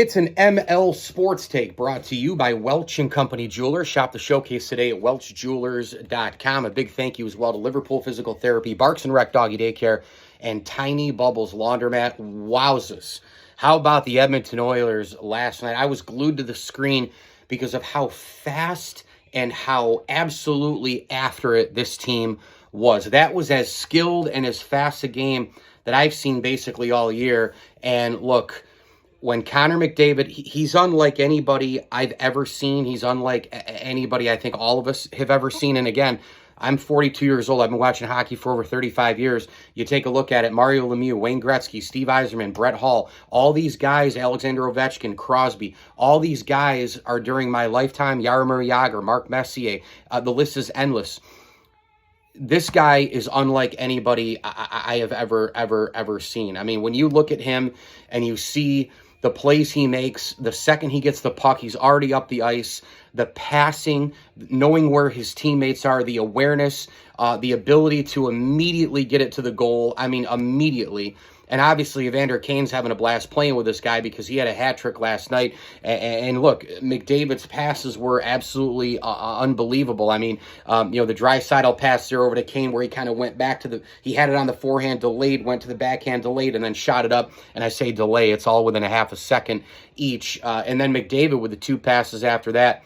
It's an ML Sports Take brought to you by Welch & Company Jewelers. Shop the showcase today at welchjewelers.com. A big thank you as well to Liverpool Physical Therapy, Barks and Rec Doggy Daycare, and Tiny Bubbles Laundromat. Wowzers. How about the Edmonton Oilers last night? I was glued to the screen because of how fast and how absolutely after it this team was. That was as skilled and as fast a game that I've seen basically all year. And look, when Connor McDavid, he's unlike anybody I've ever seen. He's unlike anybody I think all of us have ever seen. And again, I'm 42 years old. I've been watching hockey for over 35 years. You take a look at it, Mario Lemieux, Wayne Gretzky, Steve Yzerman, Brett Hull, all these guys, Alexander Ovechkin, Crosby, all these guys are during my lifetime, Jaromir Jagr, Mark Messier. The list is endless. This guy is unlike anybody I have ever seen. I mean, when you look at him and you see the plays he makes, the second he gets the puck, he's already up the ice. The passing, knowing where his teammates are, the awareness, the ability to immediately get it to the goal. I mean, immediately. And obviously, Evander Kane's having a blast playing with this guy because he had a hat trick last night. And look, McDavid's passes were absolutely unbelievable. I mean, the Draisaitl pass there over to Kane where he kind of went back to he had it on the forehand delayed, went to the backhand delayed, and then shot it up. And I say delay, it's all within a half a second each. And then McDavid with the two passes after that.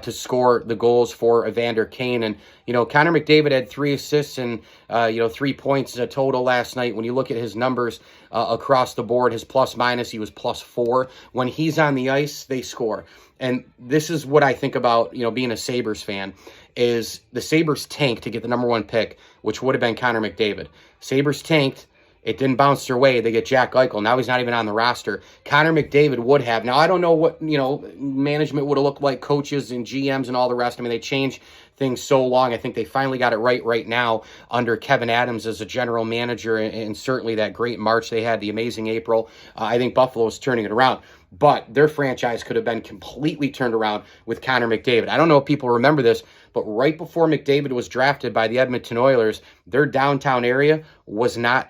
To score the goals for Evander Kane. And, Connor McDavid had 3 assists and, 3 points as a total last night. When you look at his numbers across the board, his plus-minus, he was +4. When he's on the ice, they score. And this is what I think about, being a Sabres fan, is the Sabres tanked to get the number 1 pick, which would have been Connor McDavid. Sabres tanked. It didn't bounce their way. They get Jack Eichel. Now he's not even on the roster. Connor McDavid would have. Now, I don't know what, management would have looked like, coaches and GMs and all the rest. I mean, they changed things so long. I think they finally got it right now under Kevin Adams as a general manager, and certainly that great March they had, the amazing April. I think Buffalo is turning it around. But their franchise could have been completely turned around with Connor McDavid. I don't know if people remember this, but right before McDavid was drafted by the Edmonton Oilers, their downtown area was not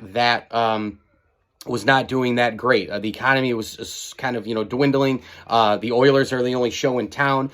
doing that great. The economy was kind of, dwindling. The Oilers are the only show in town.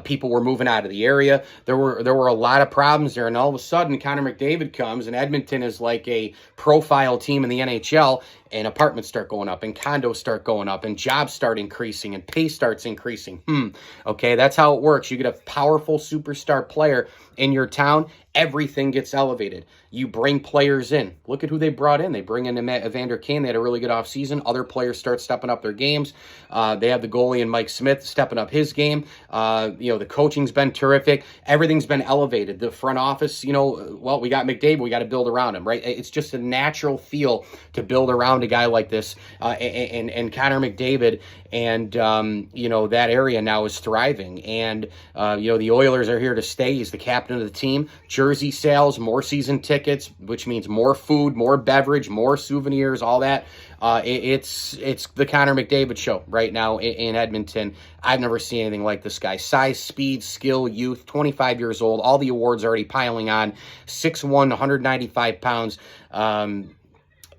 People were moving out of the area. There were a lot of problems there, and all of a sudden, Connor McDavid comes, and Edmonton is like a profile team in the NHL, and apartments start going up, and condos start going up, and jobs start increasing, and pay starts increasing. Okay, that's how it works. You get a powerful superstar player in your town, everything gets elevated. You bring players in. Look at who they brought in. They bring in Evander Kane. They had a really good offseason. Other players start stepping up their games. They have the goalie and Mike Smith stepping up his game. The coaching's been terrific. Everything's been elevated. The front office, we got McDavid. We got to build around him, right? It's just a natural feel to build around a guy like this. And Connor McDavid and, that area now is thriving. And, the Oilers are here to stay. He's the captain of the team. Jersey sales, more season tickets, which means more food, more beverage, more souvenirs, all that. It's the Connor McDavid show right now in Edmonton. I've never seen anything like this guy. Size, speed, skill, youth, 25 years old. All the awards already piling on. 6'1", 195 pounds.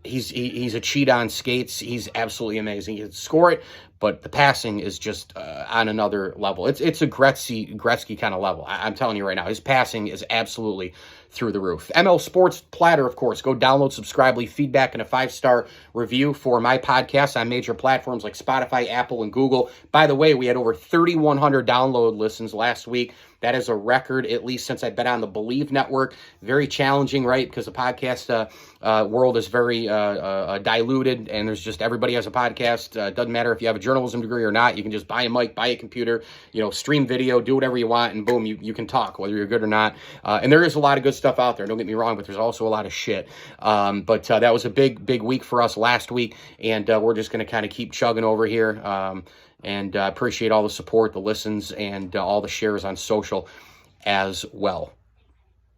He's a cheat on skates. He's absolutely amazing. He can score it, but the passing is just on another level. It's a Gretzky kind of level. I'm telling you right now, his passing is absolutely through the roof. ML Sports Platter, of course. Go download, subscribe, leave feedback, and a 5-star review for my podcast on major platforms like Spotify, Apple, and Google. By the way, we had over 3,100 download listens last week. That is a record, at least since I've been on the Believe Network. Very challenging, right? Because the podcast world is very diluted, and there's just everybody has a podcast. Doesn't matter if you have a journalism degree or not. You can just buy a mic, buy a computer, stream video, do whatever you want, and boom, you can talk, whether you're good or not. And there is a lot of good stuff out there. Don't get me wrong, but there's also a lot of shit. But that was a big week for us last week, and we're just going to kind of keep chugging over here. And appreciate all the support, the listens, and all the shares on social as well.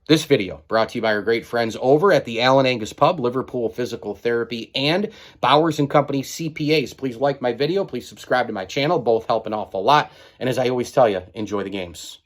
This video brought to you by our great friends over at the Allen Angus Pub, Liverpool Physical Therapy, and Bowers & Company CPAs. Please like my video. Please subscribe to my channel. Both help an awful lot. And as I always tell you, enjoy the games.